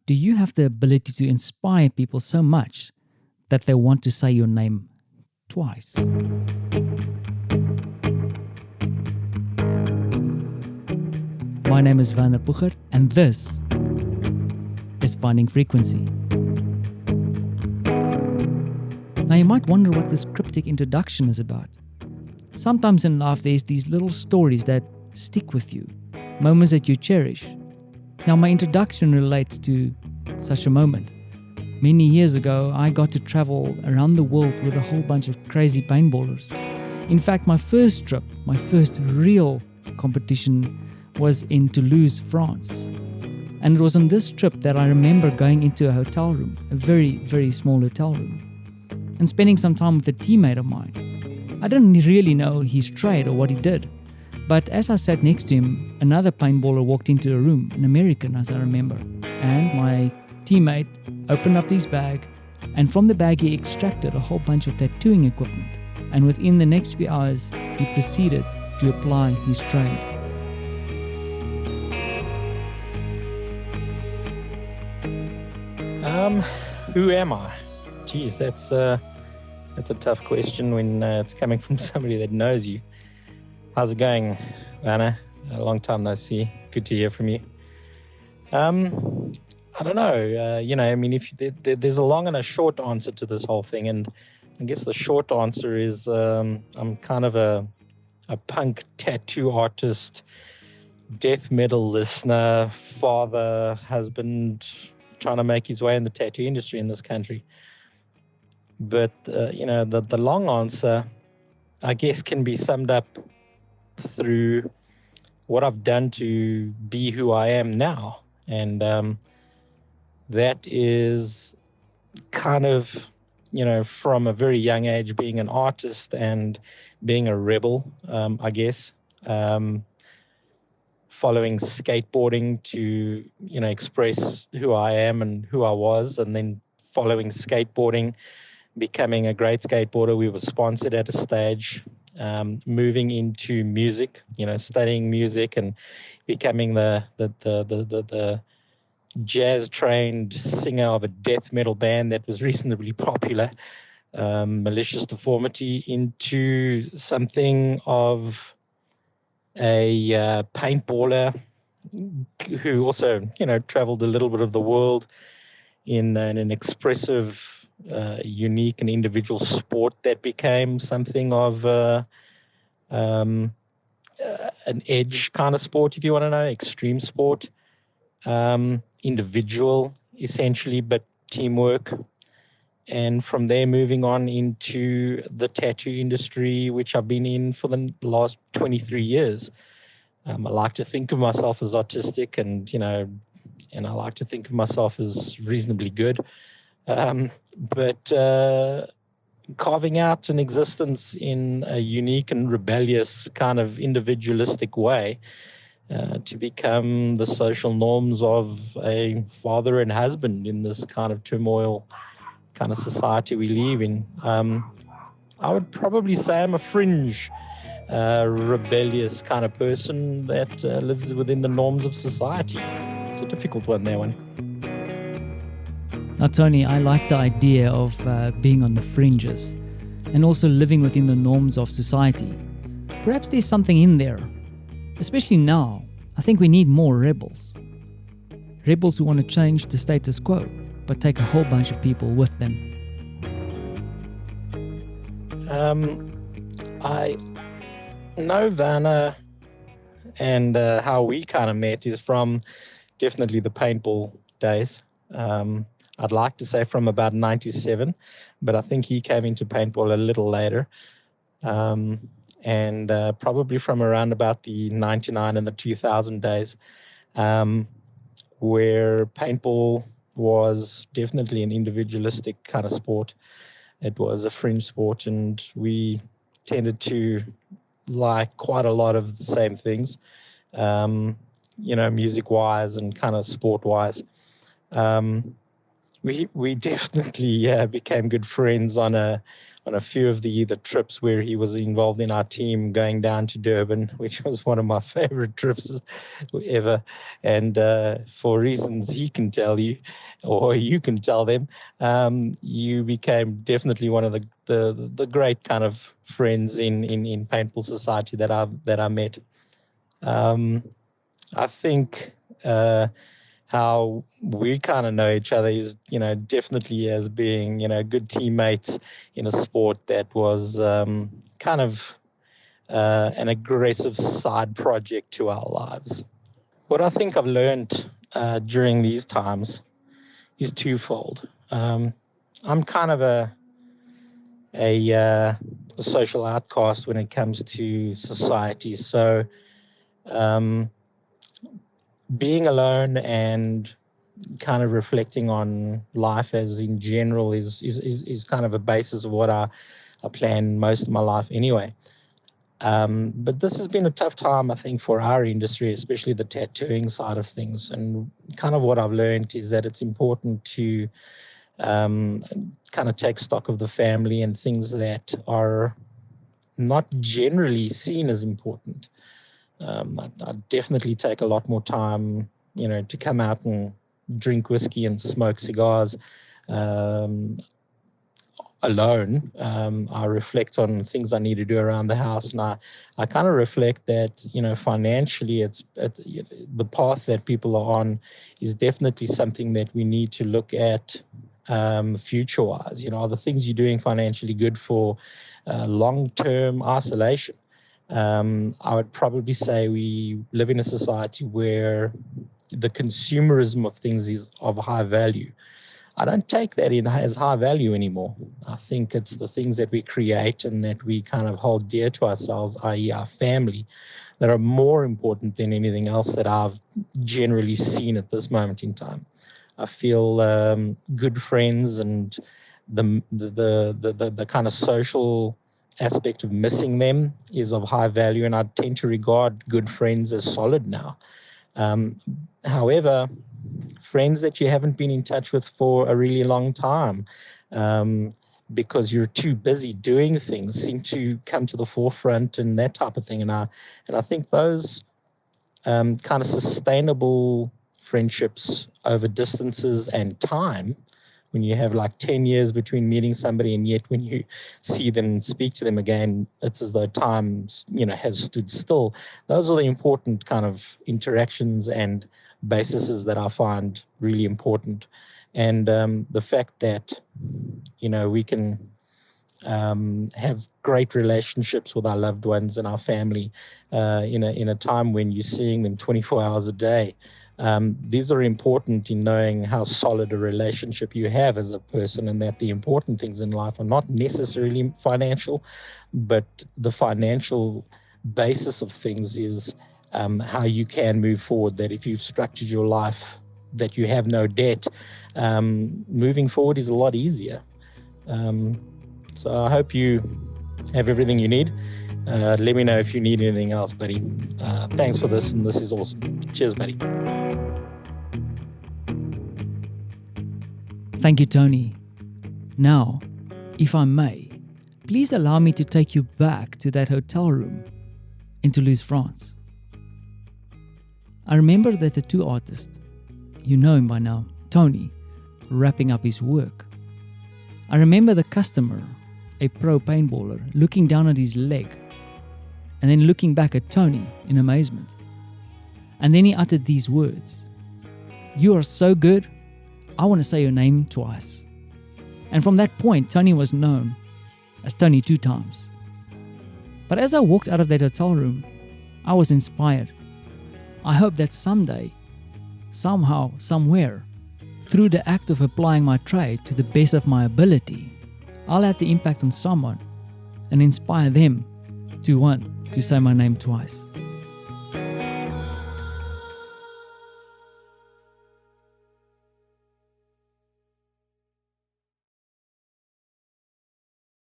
Do you have the ability to inspire people so much that they want to say your name twice? My name is Werner Puchert, and this is Finding Frequency. Now you might wonder what this cryptic introduction is about. Sometimes in life there's these little stories that stick with you, moments that you cherish. Now my introduction relates to such a moment. Many years ago, I got to travel around the world with a whole bunch of crazy paintballers. In fact, my first trip, my first real competition was in Toulouse, France. And it was on this trip that I remember going into a hotel room, a very, very small hotel room, and spending some time with a teammate of mine. I didn't really know his trade or what he did, but as I sat next to him, another paintballer walked into the room, an American as I remember, and my teammate opened up his bag, and from the bag he extracted a whole bunch of tattooing equipment, and within the next few hours he proceeded to apply his trade. Who am I? Geez, that's a tough question when it's coming from somebody that knows you. How's it going, Anna? A long time no see. Good to hear from you. I don't know. There's a long and a short answer to this whole thing, and I guess the short answer is I'm kind of a punk tattoo artist, death metal listener, father, husband, trying to make his way in the tattoo industry in this country. But, the long answer, I guess, can be summed up through what I've done to be who I am now. And that is kind of, from a very young age, being an artist and being a rebel, I guess. Following skateboarding to, express who I am and who I was, and then following skateboarding, becoming a great skateboarder. We were sponsored at a stage, moving into music, studying music and becoming the jazz-trained singer of a death metal band that was reasonably popular, Malicious Deformity, into something of a paintballer who also, traveled a little bit of the world in an expressive, unique and individual sport that became something of an edge kind of sport, if you want to know, extreme sport, individual essentially, but teamwork. And from there, moving on into the tattoo industry, which I've been in for the last 23 years. I like to think of myself as artistic, and I like to think of myself as reasonably good. But carving out an existence in a unique and rebellious kind of individualistic way to become the social norms of a father and husband in this kind of turmoil kind of society we live in. I would probably say I'm a fringe, rebellious kind of person that lives within the norms of society. It's a difficult one, that one. Now, Tony, I like the idea of being on the fringes and also living within the norms of society. Perhaps there's something in there, especially now. I think we need more rebels. Rebels who want to change the status quo, but take a whole bunch of people with them. I know Werner, and how we kind of met is from definitely the paintball days. I'd like to say from about 97, but I think he came into paintball a little later. And probably from around about the 99 and the 2000 days, where paintball was definitely an individualistic kind of sport. It was a fringe sport, and we tended to like quite a lot of the same things, music-wise and kind of sport-wise. we definitely became good friends on a few of the trips where he was involved in our team, going down to Durban, which was one of my favorite trips ever. And for reasons he can tell you, or you can tell them, you became definitely one of the great kind of friends in paintball society that I met. I think how we kind of know each other is, definitely as being, good teammates in a sport that was kind of an aggressive side project to our lives. What I think I've learned during these times is twofold. I'm kind of a social outcast when it comes to society. So being alone and kind of reflecting on life as in general is kind of a basis of what I plan most of my life anyway. But this has been a tough time, I think, for our industry, especially the tattooing side of things. And kind of what I've learned is that it's important to kind of take stock of the family and things that are not generally seen as important. I definitely take a lot more time, to come out and drink whiskey and smoke cigars alone. I reflect on things I need to do around the house, and I kind of reflect that, financially, the path that people are on is definitely something that we need to look at future-wise. Are the things you're doing financially good for long-term isolation? I would probably say we live in a society where the consumerism of things is of high value. I don't take that in as high value anymore. I think it's the things that we create and that we kind of hold dear to ourselves, i.e. our family, that are more important than anything else that I've generally seen at this moment in time. I feel good friends and the kind of social aspect of missing them is of high value, and I tend to regard good friends as solid now. However, friends that you haven't been in touch with for a really long time because you're too busy doing things seem to come to the forefront and that type of thing. And I think those kind of sustainable friendships over distances and time, when you have like 10 years between meeting somebody, and yet when you see them and speak to them again, it's as though time, has stood still. Those are the important kind of interactions and bases that I find really important. And the fact that, we can have great relationships with our loved ones and our family in a time when you're seeing them 24 hours a day. These are important in knowing how solid a relationship you have as a person, and that the important things in life are not necessarily financial, but the financial basis of things is how you can move forward. That if you've structured your life that you have no debt, moving forward is a lot easier. So I hope you have everything you need. Let me know if you need anything else, buddy. Thanks for this, and this is awesome. Cheers, buddy. Thank you, Tony. Now, if I may, please allow me to take you back to that hotel room in Toulouse, France. I remember that the two artists, you know him by now, Tony, wrapping up his work. I remember the customer, a pro paintballer, looking down at his leg and then looking back at Tony in amazement. And then he uttered these words, "You are so good, I want to say your name twice." And from that point, Tony was known as Tony-2-times. But as I walked out of that hotel room, I was inspired. I hope that someday, somehow, somewhere, through the act of applying my trade to the best of my ability, I'll have the impact on someone and inspire them to want to say my name twice.